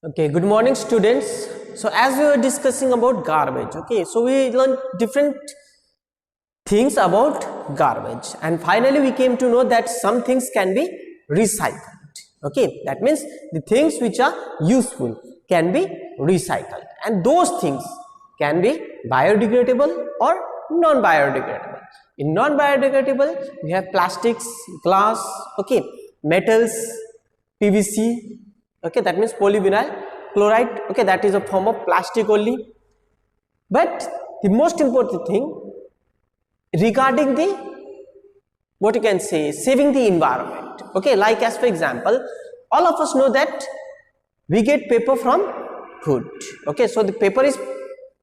Okay, good morning students. So as we were discussing about garbage, okay, so we learned different things about garbage and finally we came to know that some things can be recycled. Okay, that means the things which are useful can be recycled and those things can be biodegradable or non-biodegradable. In non-biodegradable we have plastics, glass, okay, metals, PVC, okay, that means polyvinyl chloride, okay, that is a form of plastic only. But the most important thing regarding the what you can say saving the environment, okay, like as for example, all of us know that we get paper from wood, okay, so the paper is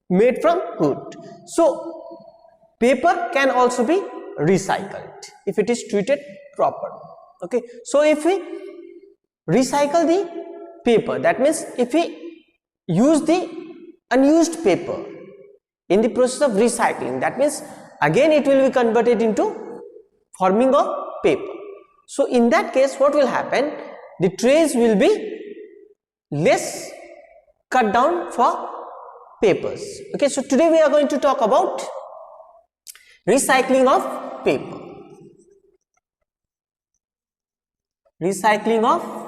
made from wood, so paper can also be recycled if it is treated properly, okay. So if we recycle the paper, that means if we use the unused paper in the process of recycling, that means again it will be converted into forming of paper. So in that case what will happen, the trays will be less cut down for papers, okay. So today we are going to talk about recycling of paper. Recycling of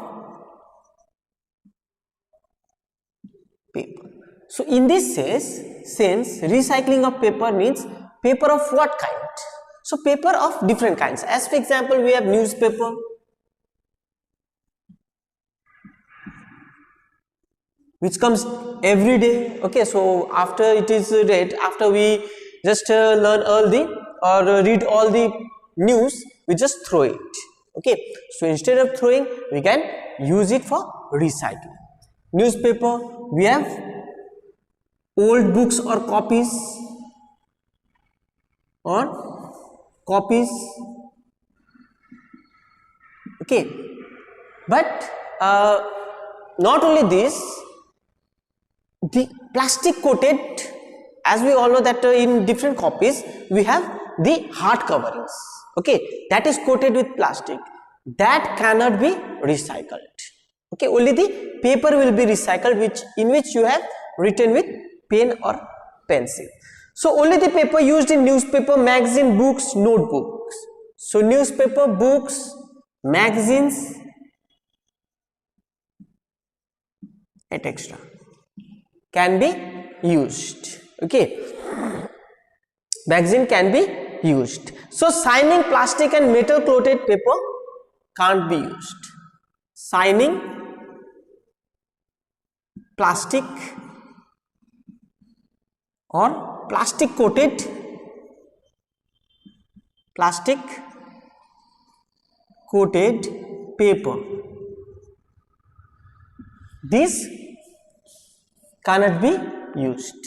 paper. So in this sense recycling of paper means paper of what kind? So paper of different kinds. As for example, we have newspaper, which comes every day, okay. So after it is read, after we just learn all the or read all the news, we just throw it, okay. So instead of throwing, we can use it for recycling. Newspaper, we have old books or copies, okay. But not only this, the plastic coated, as we all know that in different copies we have the hard coverings, okay, that is coated with plastic, that cannot be recycled, okay. Only the paper will be recycled, in which you have written with pen or pencil. So only the paper used in newspaper, magazine, books, notebooks. So newspaper, books, magazines, etc. can be used, okay. Magazine can be used. So shining plastic and metal coated paper can't be used. Shining plastic or plastic coated paper, this cannot be used,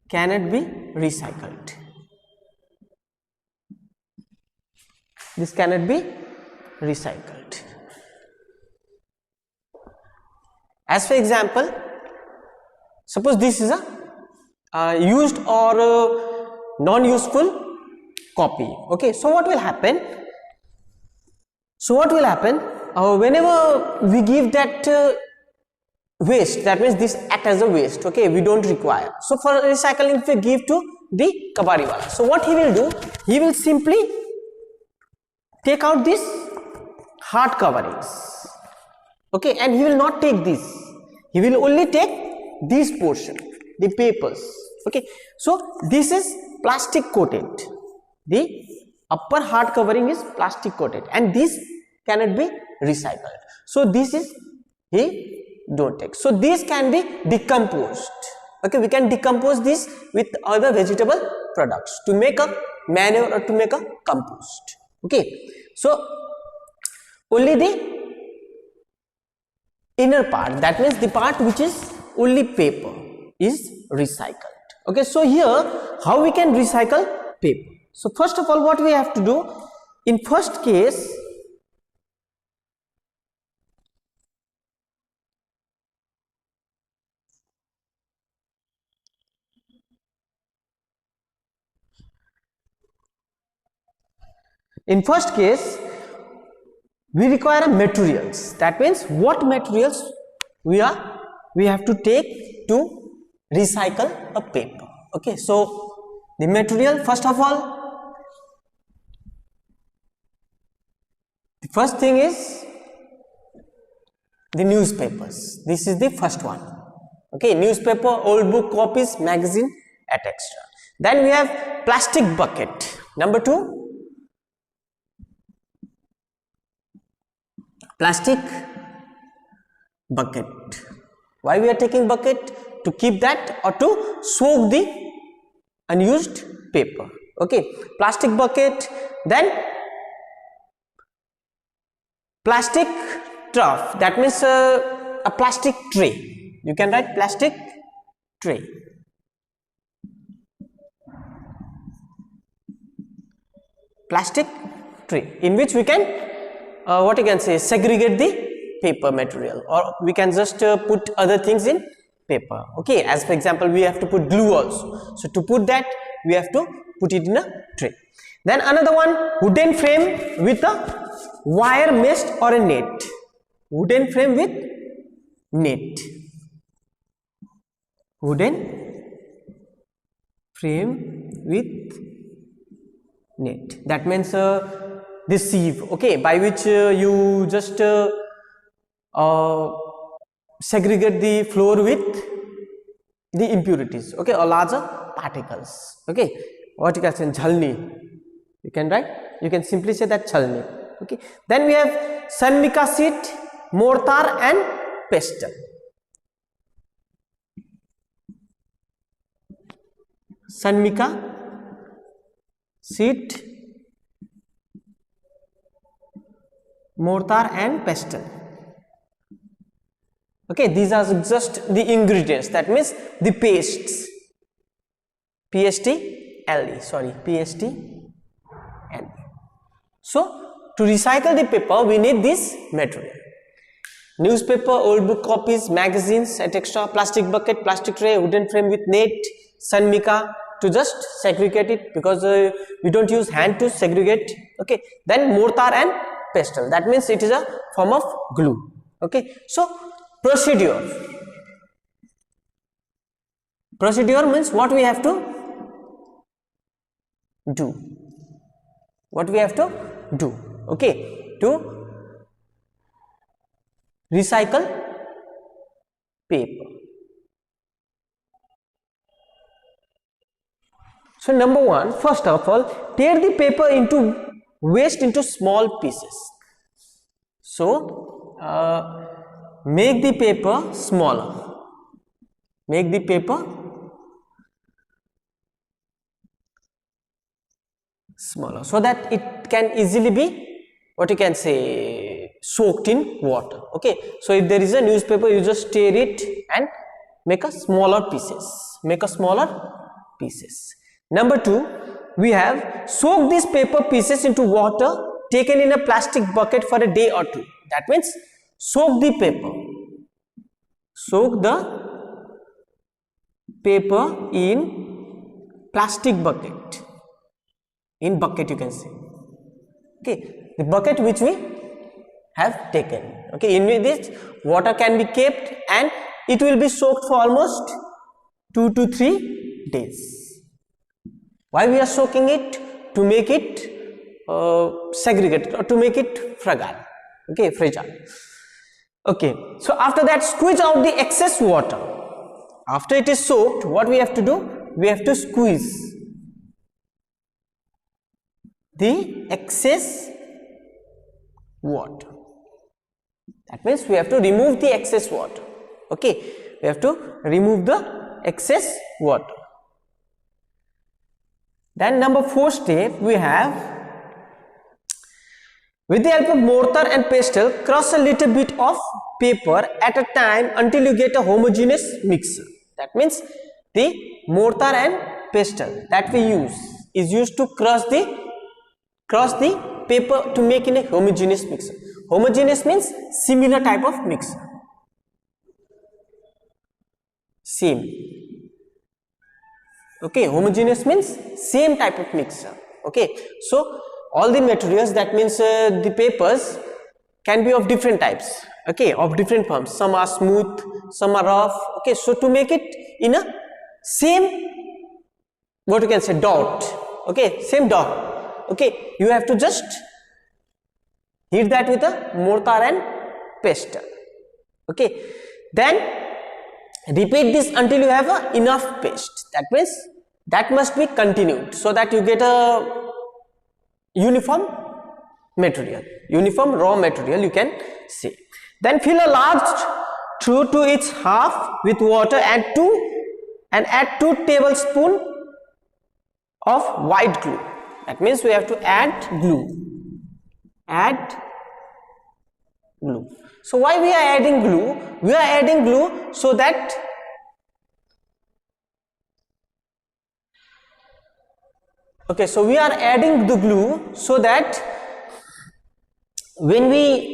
cannot be recycled. This cannot be recycled. As for example, suppose this is a used or non-useful copy, okay. So what will happen? Whenever we give that waste, that means this act as a waste, okay, we don't require. So for recycling, if we give to the kabariwala, so what he will do, he will simply take out this hard coverings, okay, and he will not take this, he will only take this portion, the papers, okay. So this is plastic coated, the upper hard covering is plastic coated and this cannot be recycled. So this is he don't take. So this can be decomposed, okay. We can decompose this with other vegetable products to make a manure or to make a compost, okay. So only the inner part, that means the part which is only paper, is recycled, okay. So here how we can recycle paper? So first of all, what we have to do, in first case, we require materials. That means what materials we have to take to recycle a paper. Okay, so the material, first of all, the first thing is the newspapers. This is the first one. Okay, newspaper, old book copies, magazine, etc. Then we have plastic bucket. Number 2, plastic bucket. Why we are taking bucket? To keep that or to soak the unused paper. Okay, plastic bucket. Then plastic trough, that means a plastic tray. You can write plastic tray. Plastic tray in which we can what you can say, segregate the paper material, or we can just put other things in paper. Okay, as for example, we have to put glue also. So to put that, we have to put it in a tray. Then another one, wooden frame with a wire mesh or a net. Wooden frame with net. Wooden frame with net. That means this sieve, okay, by which you just segregate the floor with the impurities, okay, or larger particles. Okay, what you can say, jhalni. You can write, you can simply say that chalni. Okay, then we have Sanmika sheet, mortar and pestle. Sanmika sheet, mortar and pestle. Okay, these are just the ingredients, that means the pastes. PSTLE, sorry, PSTLE. So to recycle the paper, we need this material. Newspaper, old book copies, magazines, etc. Plastic bucket, plastic tray, wooden frame with net, Sanmika to just segregate it, because we don't use hand to segregate. Okay, then mortar and pestle, that means it is a form of glue. Okay, so procedure means what we have to do, okay, to recycle paper. So number 1, first of all, tear the paper into waste into small pieces. So make the paper smaller. Make the paper smaller so that it can easily be, what you can say, soaked in water. Okay, so if there is a newspaper, you just tear it and make a smaller pieces. Number 2, we have soak these paper pieces into water taken in a plastic bucket for a day or 2. That means soak the paper in plastic bucket. In bucket, you can say. Okay, the bucket which we have taken. Okay, in this water can be kept and it will be soaked for almost 2 to 3 days. Why we are soaking it? To make it segregated, or to make it fragile. Okay, fragile. Okay, so after that, squeeze out the excess water. After it is soaked, what we have to do? We have to squeeze the excess water. That means we have to remove the excess water. Okay, we have to remove the excess water. Then number 4 step, we have, with the help of mortar and pestle, crush a little bit of paper at a time until you get a homogeneous mixture. That means the mortar and pestle that we use is used to crush the paper to make in a homogeneous mixture. Homogeneous means similar type of mixture. Same. Okay, homogeneous means same type of mixture. Okay, so all the materials, that means the papers can be of different types, okay, of different forms. Some are smooth, some are rough, okay. So to make it in a same, what you can say, dot, okay, same dot, okay, you have to just hit that with a mortar and pestle, okay. Then repeat this until you have enough paste. That means that must be continued so that you get a uniform material, uniform raw material, you can say. Then fill a large trough to its half with water and add 2 tablespoons of white glue. That means we have to add glue. Add glue. So why we are adding glue? We are adding glue so that so we are adding the glue so that when we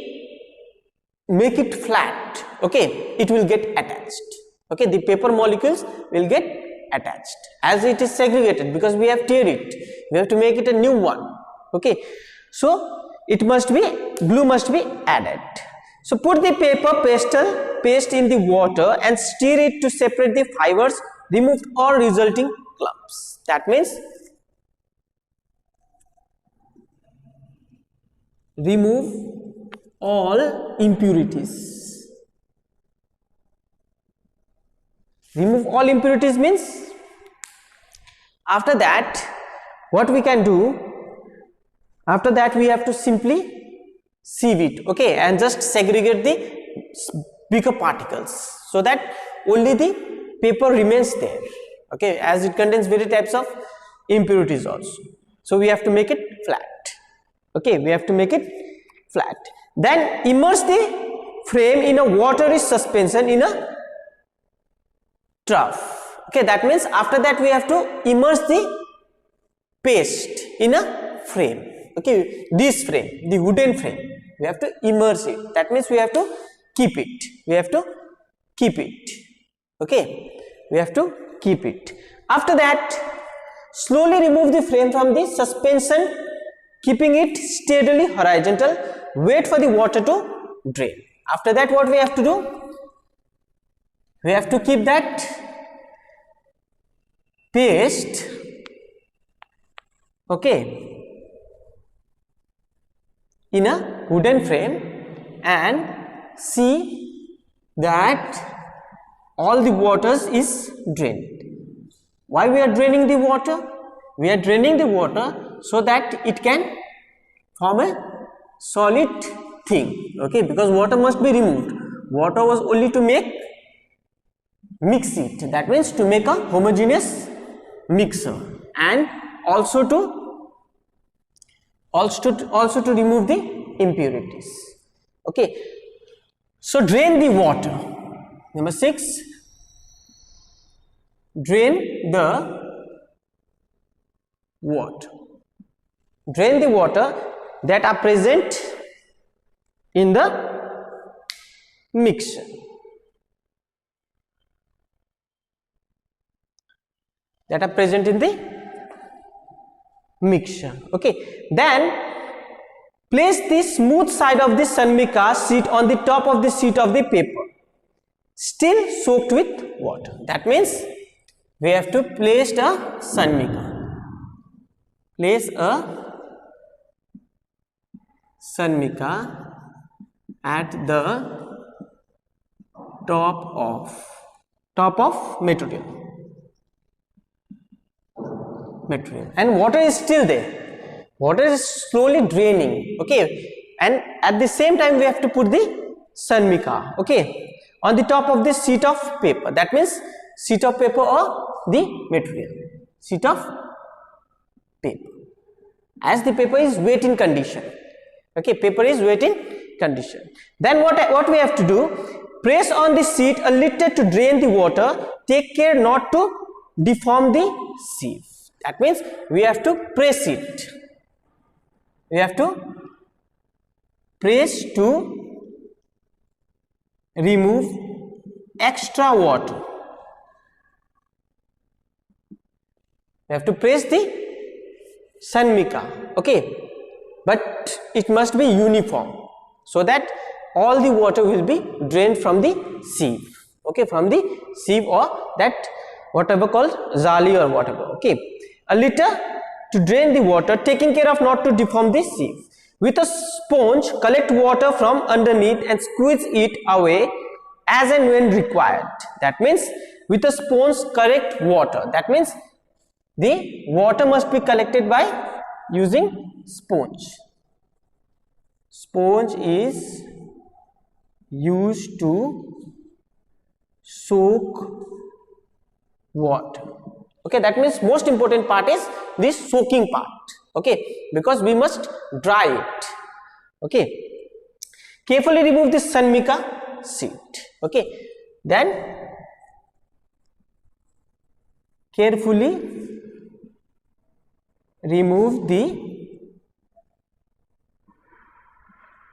make it flat, okay, it will get attached, okay, the paper molecules will get attached as it is segregated, because we have teared it, we have to make it a new one, okay. So it must be, glue must be added. So put the paper paste in the water and stir it to separate the fibers, remove all resulting clumps. That means remove all impurities. Remove all impurities means after that what we can do, after that we have to simply sieve it, okay, and just segregate the bigger particles so that only the paper remains there, okay, as it contains various types of impurities also. So we have to make it flat, okay, we have to make it flat. Then immerse the frame in a watery suspension in a trough, okay. That means after that we have to immerse the paste in a frame, okay, this frame, the wooden frame, we have to immerse it. That means we have to keep it, we have to keep it, okay, we have to keep it. After that slowly remove the frame from the suspension, keeping it steadily horizontal. Wait for the water to drain. After that what we have to do, we have to keep that paste, okay, in a wooden frame and see that all the waters is drained. Why we are draining the water? We are draining the water so that it can form a solid thing, okay, because water must be removed. Water was only to mix it, that means to make a homogeneous mixer, and also to remove the impurities, okay. So drain the water. Number 6, drain the water. Drain the water that are present in the mixture. That are present in the mixture, okay. Then place the smooth side of the Sanmika sheet on the top of the sheet of the paper, still soaked with water. That means we have to place a Sanmika. Place a Sanmika at the top of material, and water is still there, water is slowly draining, okay, and at the same time we have to put the Sanmika, okay, on the top of this sheet of paper. That means sheet of paper or the material, sheet of paper, as the paper is wet in condition, okay, paper is wet in condition. Then what we have to do, press on the sheet a little to drain the water. Take care not to deform the sieve. That means we have to press it, we have to press to remove extra water. We have to press the Sanmika, okay, but it must be uniform. so that all the water will be drained from the sieve. Okay, from the sieve or that whatever called zali or whatever. Okay, a litter to drain the water, taking care of not to deform the sieve. With a sponge, collect water from underneath and squeeze it away as and when required. That means with a sponge collect water. That means the water must be collected by using sponge. Sponge is used to soak water. Okay, that means most important part is this soaking part. Okay, because we must dry it. Okay, carefully remove the sun mica sheet. Okay, then carefully remove the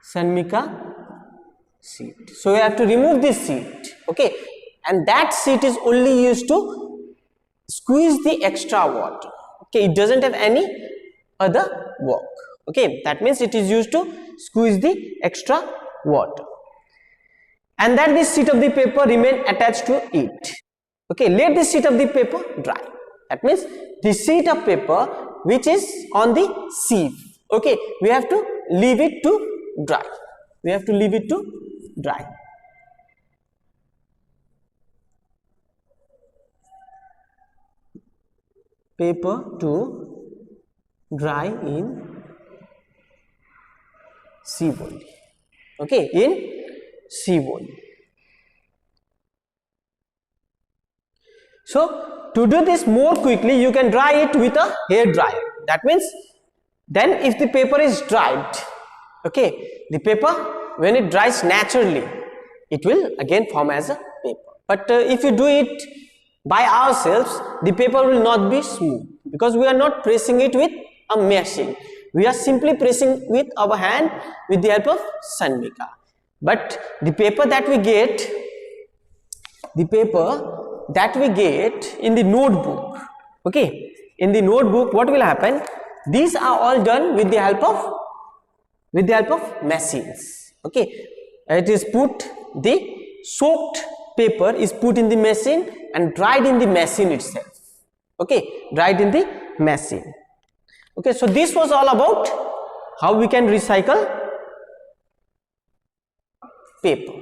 sun mica sheet. So we have to remove this sheet. Okay, and that sheet is only used to squeeze the extra water. Okay, it doesn't have any other work. Okay, that means it is used to squeeze the extra water, and that this sheet of the paper remain attached to it. Okay, let the sheet of the paper dry. That means the sheet of paper which is on the sieve. Okay, we have to leave it to dry. We have to leave it to dry. Paper to dry in sieve only. Okay, in sieve only. So to do this more quickly, you can dry it with a hair dryer. That means then if the paper is dried, okay, the paper when it dries naturally, it will again form as a paper. But if you do it by ourselves, the paper will not be smooth because we are not pressing it with a machine. We are simply pressing with our hand with the help of sun mica. But the paper that we get, in the notebook, okay, in the notebook, what will happen? These are all done with the help of machines. Okay, it is put, the soaked paper is put in the machine and dried in the machine itself. Okay, dried in the machine. Okay, so this was all about how we can recycle paper.